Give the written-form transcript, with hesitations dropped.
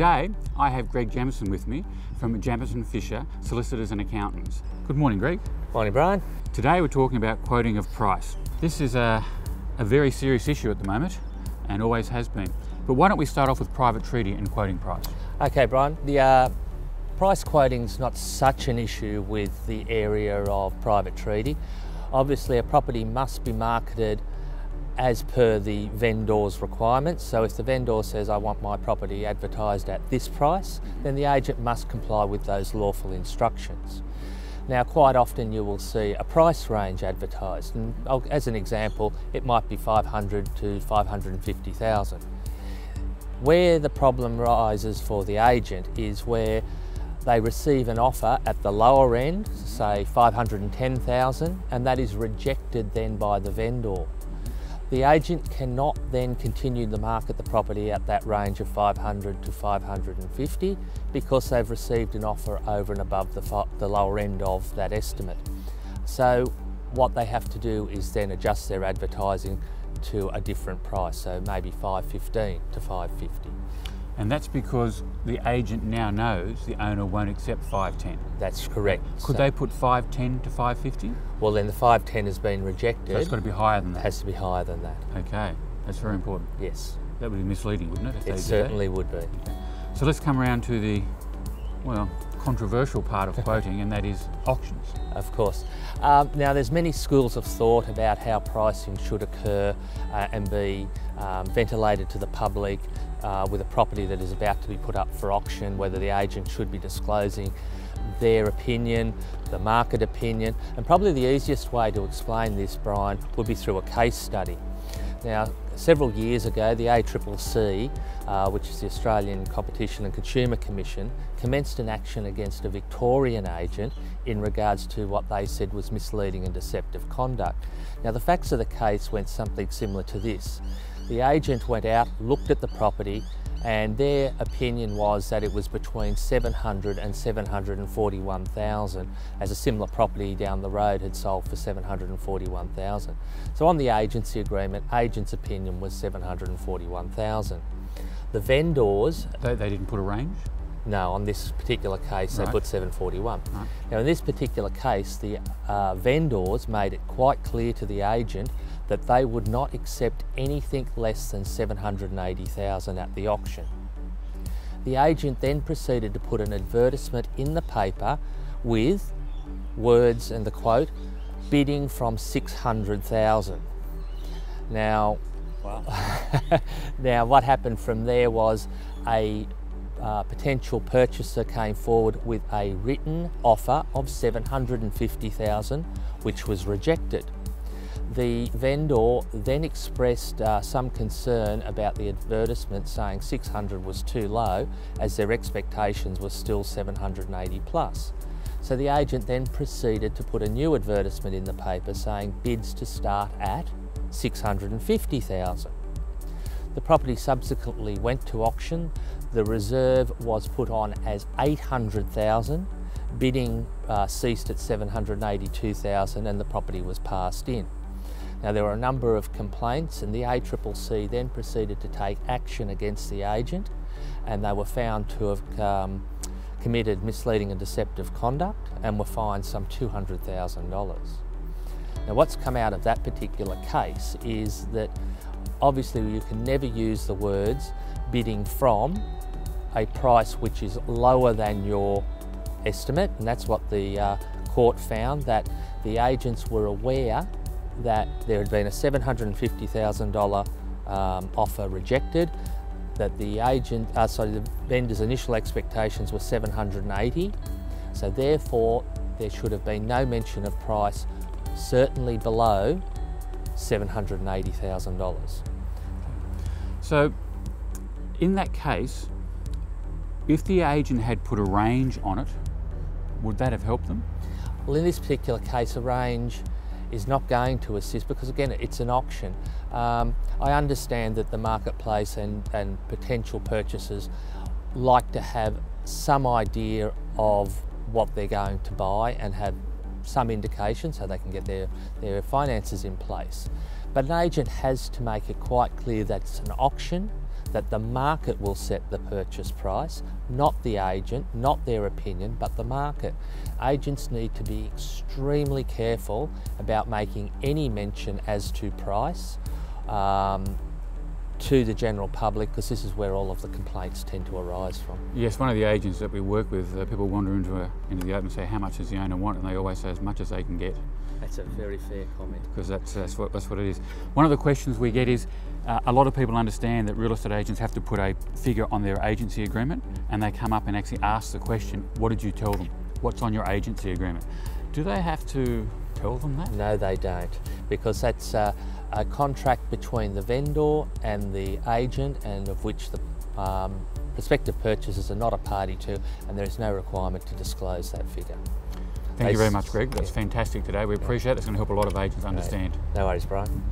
Today, I have Greg Jemmeson with me from Jemmeson Fisher Solicitors and Accountants. Good morning, Greg. Morning, Brian. Today we're talking about quoting of price. This is a very serious issue at the moment and always has been. But why don't we start off with private treaty and quoting price? Okay, Brian. The price quoting is not such an issue with the area of private treaty. Obviously, a property must be marketed as per the vendor's requirements. So if the vendor says, I want my property advertised at this price, then the agent must comply with those lawful instructions. Now, quite often you will see a price range advertised, and as an example, it might be 500 to 550,000. Where the problem rises for the agent is where they receive an offer at the lower end, say 510,000, and that is rejected then by the vendor. The agent cannot then continue to market the property at that range of 500 to 550 because they've received an offer over and above the lower end of that estimate. So what they have to do is then adjust their advertising to a different price, so maybe 515 to 550. And that's because the agent now knows the owner won't accept 510. That's correct. Could they put 510 to 550? Well, then the 510 has been rejected. So it's got to be higher than that? It has to be higher than that. Okay, that's very important. Yes. That would be misleading, wouldn't it? It certainly would be. Okay. So let's come around to the, well, controversial part of quoting, and that is auctions. Of course. Now, there's many schools of thought about how pricing should occur and be ventilated to the public with a property that is about to be put up for auction, whether the agent should be disclosing their opinion, the market opinion, and probably the easiest way to explain this, Brian, would be through a case study. Now, several years ago, the ACCC, which is the Australian Competition and Consumer Commission, commenced an action against a Victorian agent in regards to what they said was misleading and deceptive conduct. Now, the facts of the case went something similar to this. The agent went out, looked at the property, and their opinion was that it was between 700 and 741,000, as a similar property down the road had sold for 741,000. So on the agency agreement, agent's opinion was 741,000. The vendors... They didn't put a range? No, on this particular case they put 741. Right. Now in this particular case, the vendors made it quite clear to the agent that they would not accept anything less than 780,000 at the auction. The agent then proceeded to put an advertisement in the paper with words and the quote, bidding from 600,000. Now, now what happened from there was a potential purchaser came forward with a written offer of 750,000, which was rejected. The vendor then expressed some concern about the advertisement, saying 600 was too low, as their expectations were still 780 plus. So the agent then proceeded to put a new advertisement in the paper saying bids to start at 650,000. The property subsequently went to auction. The reserve was put on as 800,000. Bidding ceased at 782,000 and the property was passed in. Now, there were a number of complaints, and the ACCC then proceeded to take action against the agent, and they were found to have committed misleading and deceptive conduct and were fined some $200,000. Now, what's come out of that particular case is that obviously you can never use the words bidding from a price which is lower than your estimate, and that's what the court found, that the agents were aware that there had been a $750,000 offer rejected, that the the vendor's initial expectations were 780, so therefore there should have been no mention of price certainly below $780,000. So in that case, if the agent had put a range on it, would that have helped them? Well, in this particular case, a range is not going to assist because, again, it's an auction. I understand that the marketplace and potential purchasers like to have some idea of what they're going to buy and have some indication so they can get their finances in place. But an agent has to make it quite clear that it's an auction, that the market will set the purchase price, not the agent, not their opinion, but the market. Agents need to be extremely careful about making any mention as to price to the general public, because this is where all of the complaints tend to arise from. Yes, one of the agents that we work with, people wander into the open and say, how much does the owner want? And they always say as much as they can get. That's a very fair comment. Because that's what it is. One of the questions we get is, a lot of people understand that real estate agents have to put a figure on their agency agreement, and they come up and actually ask the question, what did you tell them? What's on your agency agreement? Do they have to tell them that? No, they don't, because that's a contract between the vendor and the agent, and of which the prospective purchasers are not a party to, and there is no requirement to disclose that figure. Thank you very much, Greg. That's fantastic today. We appreciate it. It's going to help a lot of agents understand. No worries, Brian.